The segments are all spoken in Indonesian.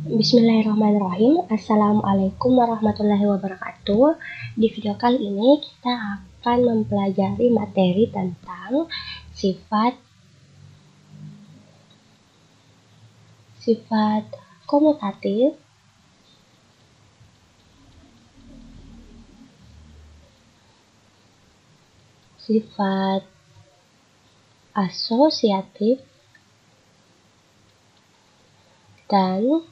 Bismillahirrahmanirrahim. Assalamualaikum warahmatullahi wabarakatuh. Di video kali ini kita akan mempelajari materi tentang sifat komutatif, sifat asosiatif, dan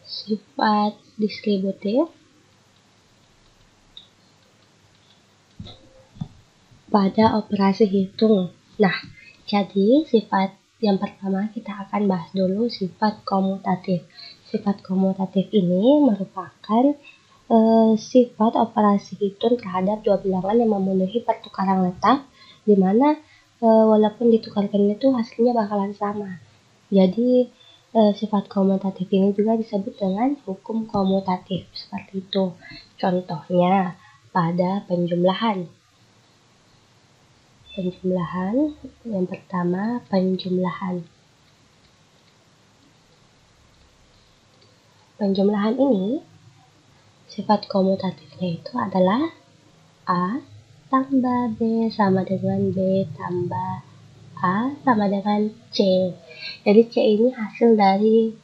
sifat distributif pada operasi hitung. Nah, jadi sifat yang pertama kita akan bahas dulu sifat komutatif. Sifat komutatif ini merupakan sifat operasi hitung terhadap dua bilangan yang memenuhi pertukaran letak, di mana walaupun ditukarkan itu hasilnya bakalan sama. Jadi sifat komutatif ini juga disebut dengan hukum komutatif, seperti itu. Contohnya pada penjumlahan. Yang pertama penjumlahan. Penjumlahan ini sifat komutatifnya itu adalah A tambah B sama dengan B tambah A sama dengan C. Jadi C ini hasil dari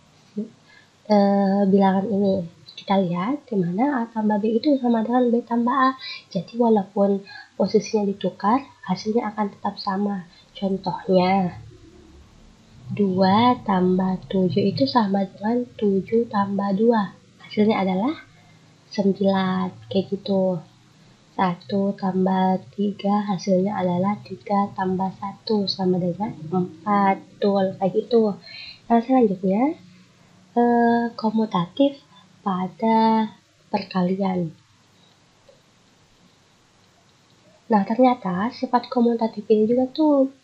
bilangan ini. Kita lihat di mana A tambah B itu sama dengan B tambah A. Jadi walaupun posisinya ditukar, hasilnya akan tetap sama. Contohnya 2 tambah 7 itu sama dengan 7 tambah 2. Hasilnya adalah 9, kayak gitu. 1 tambah 3 hasilnya adalah 3 tambah 1 sama dengan 4. Betul, kayak gitu. Nah, selanjutnya komutatif pada perkalian. Nah, ternyata sifat komutatif ini juga tuh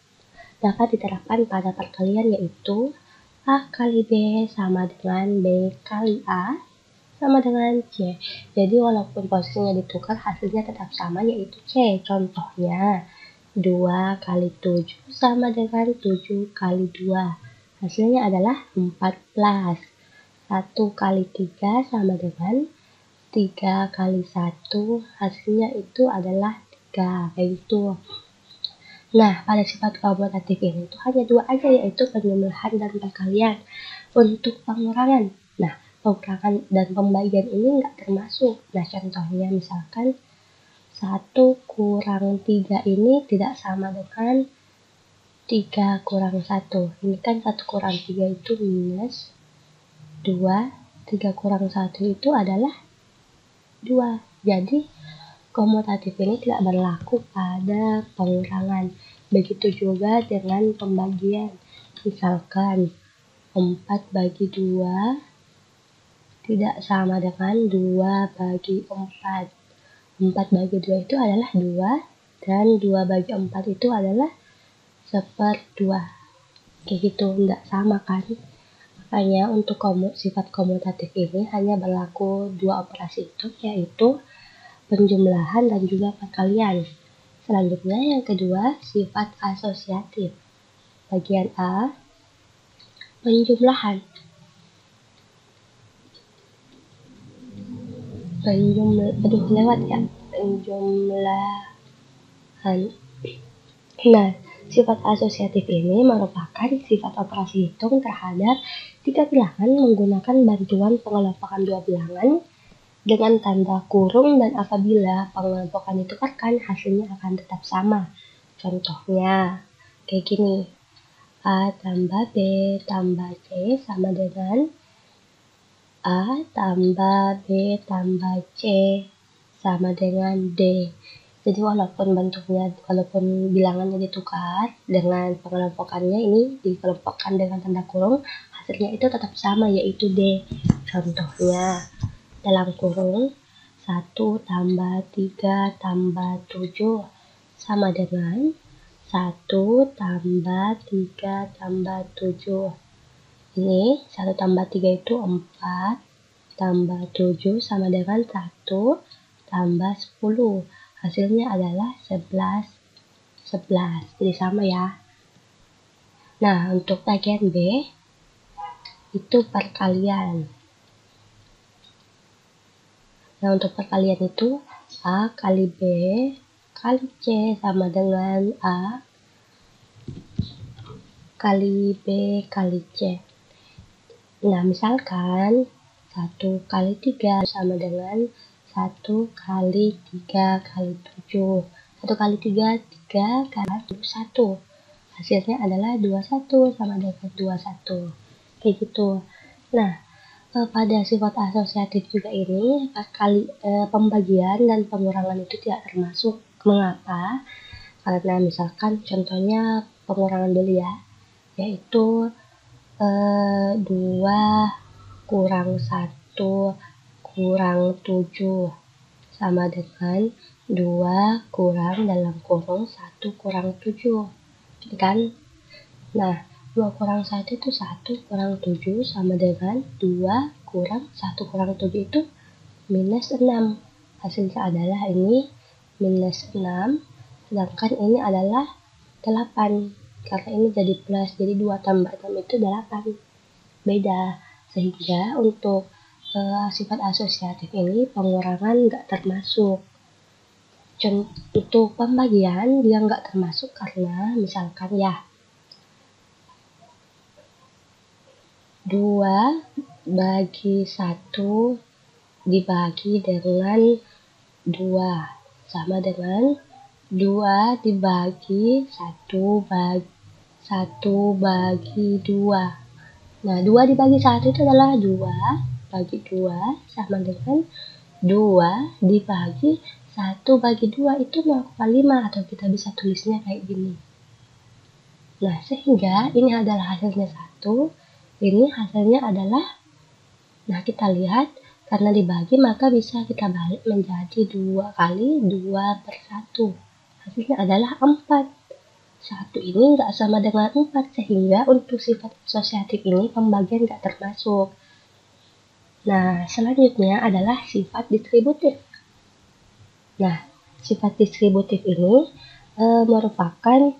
dapat diterapkan pada perkalian, yaitu A kali B sama dengan B kali A sama dengan C. Jadi walaupun posisinya ditukar, hasilnya tetap sama, yaitu C. Contohnya 2 kali 7 sama dengan 7 kali 2. Hasilnya adalah 14. 1 kali 3 sama dengan 3 kali 1. Hasilnya itu adalah 3. Kayak gitu. Nah, pada sifat komutatif ini itu hanya dua aja, yaitu penjumlahan dan perkalian. Untuk pengurangan, nah pengurangan dan pembagian ini nggak termasuk. Nah, contohnya misalkan 1 kurang 3 ini tidak sama dengan 3 kurang 1. Ini kan 1 kurang 3 itu minus 2, 3 kurang 1 itu adalah 2. Jadi komutatif ini tidak berlaku pada pengurangan. Begitu juga dengan pembagian. Misalkan 4 bagi 2 tidak sama dengan 2 bagi 4. 4 bagi 2 itu adalah 2, dan 2 bagi 4 itu adalah 1/2. Kayak gitu, tidak sama kan? Makanya untuk sifat komutatif ini hanya berlaku dua operasi itu, yaitu penjumlahan dan juga perkalian. Selanjutnya yang kedua, sifat asosiatif. Bagian A, penjumlahan. Penjumlahan. Nah, sifat asosiatif ini merupakan sifat operasi hitung terhadap tiga bilangan menggunakan bantuan pengelompokan dua bilangan dengan tanda kurung, dan apabila pengelompokan ditukarkan, hasilnya akan tetap sama. Contohnya kayak gini. A tambah B tambah C sama dengan A tambah B tambah C sama dengan D. Jadi walaupun bilangannya ditukar, dengan pengelompokannya ini dikelompokkan dengan tanda kurung, hasilnya itu tetap sama, yaitu D. Contohnya dalam kurung 1 tambah 3 tambah 7 sama dengan 1 tambah 3 tambah 7. Ini 1 tambah 3 itu 4 tambah 7 sama dengan 1 tambah 10. Hasilnya adalah 11. Jadi sama ya. Nah, untuk bagian B, itu perkalian. Nah, untuk perkalian itu A kali B kali C sama dengan A kali B kali C. Nah, misalkan 1 kali 3 sama dengan 1 kali 3 kali 7. 1 kali 3, 3 kali 1. Hasilnya adalah 21 sama dengan 21. Kayak gitu. Nah, pada sifat asosiatif juga ini, pembagian dan pengurangan itu tidak termasuk. Mengapa? Karena misalkan contohnya pengurangan dulu ya, yaitu 2 kurang 1 kurang 7 sama dengan 2 kurang dalam kurung 1 kurang 7, kan? Nah, 2 kurang 1 itu 1 kurang 7 sama dengan 2 kurang 1 kurang 7 itu minus 6. Hasilnya adalah ini minus 6, sedangkan ini adalah 8. Karena ini jadi plus, jadi 2 tambah 6 itu 8. Beda. Sehingga untuk sifat asosiatif ini pengurangan nggak termasuk. Untuk pembagian dia nggak termasuk karena misalkan ya 2 bagi 1 dibagi dengan 2 sama dengan 2 dibagi 1 bagi 2. Nah, 2 dibagi 1 itu adalah 2 bagi 2 sama dengan 2 dibagi 1 bagi 2 itu 0,5, atau kita bisa tulisnya kayak gini. Nah, sehingga ini adalah hasilnya 1, ini hasilnya adalah, nah kita lihat, karena dibagi maka bisa kita balik menjadi 2 kali 2 per 1. Hasilnya adalah 4. 1 ini nggak sama dengan 4, sehingga untuk sifat asosiatif ini pembagian nggak termasuk. Nah, selanjutnya adalah sifat distributif. Nah, sifat distributif ini merupakan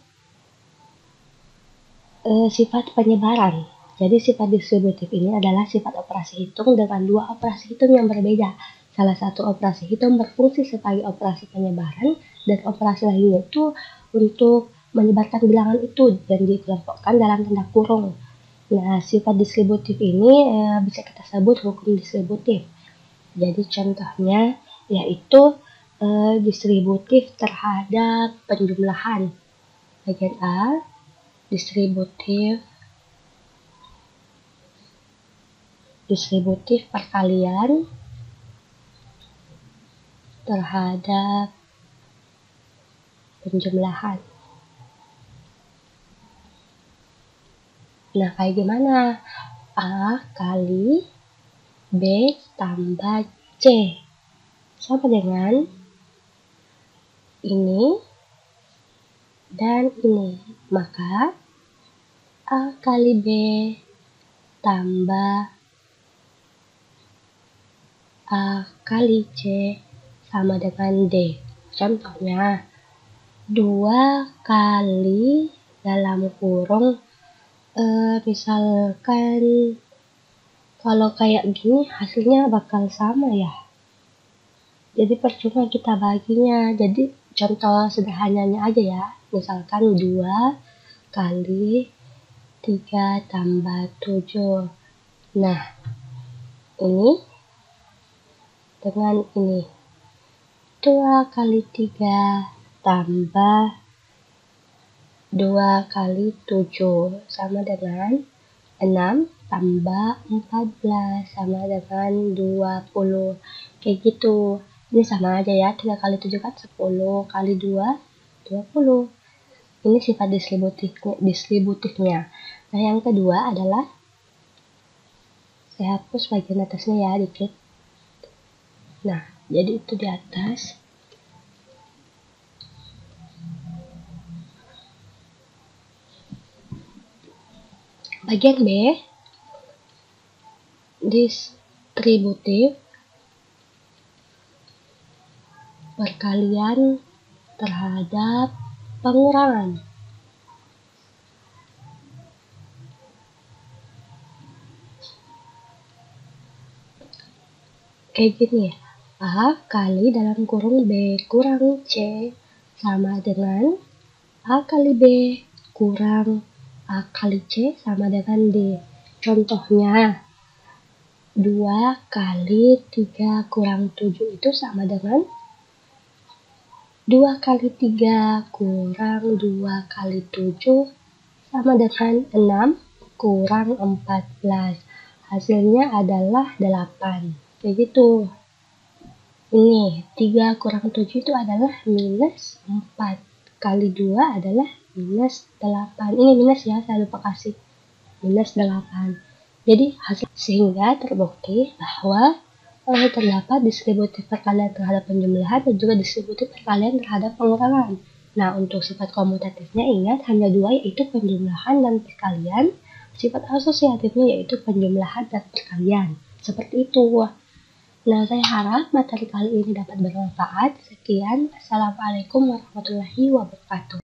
sifat penyebaran. Jadi sifat distributif ini adalah sifat operasi hitung dengan 2 operasi hitung yang berbeda. Salah satu operasi hitung berfungsi sebagai operasi penyebaran, dan operasi lainnya itu untuk menyebarkan bilangan itu dan dikelompokkan dalam tanda kurung. Nah, sifat distributif ini bisa kita sebut hukum distributif. Jadi contohnya yaitu distributif terhadap penjumlahan. Bagian A, distributif perkalian terhadap penjumlahan. Nah, kayak gimana? A kali B tambah C sama dengan ini dan ini. Maka A kali B tambah A kali C sama dengan D. Contohnya 2 kali dalam kurung misalkan kalau kayak gini hasilnya bakal sama ya, jadi percuma kita baginya. Jadi contoh sederhananya aja ya, misalkan 2 kali 3 tambah 7. Nah, ini dengan ini 2 kali 3 tambah 2 kali 7 sama dengan 6 tambah 14 sama dengan 20. Kayak gitu. Ini sama aja ya, 3 kali 7 kan 10, kali 2, 20. Ini sifat distributifnya. Nah, yang kedua adalah, saya hapus bagian atasnya ya dikit. Nah, jadi itu di atas. Bagian B, distributif perkalian terhadap pengurangan. Kayak gini ya, A kali dalam kurung B kurang C sama dengan A kali B kurang A kali C sama dengan D. Contohnya, 2 kali 3 kurang 7 itu sama dengan 2 kali 3 kurang 2 kali 7 sama dengan 6 kurang 14. Hasilnya adalah 8. Kayak gitu. Ini 3 kurang 7 itu adalah minus 4. Kali 2 adalah minus 8. Ini minus ya, saya lupa kasih. Minus 8. Jadi hasil sehingga terbukti bahwa terdapat distributif perkalian terhadap penjumlahan dan juga distributif perkalian terhadap pengurangan. Nah, untuk sifat komutatifnya ingat hanya 2, yaitu penjumlahan dan perkalian. Sifat asosiatifnya yaitu penjumlahan dan perkalian. Seperti itu. Nah, saya harap materi kali ini dapat bermanfaat. Sekian. Assalamualaikum warahmatullahi wabarakatuh.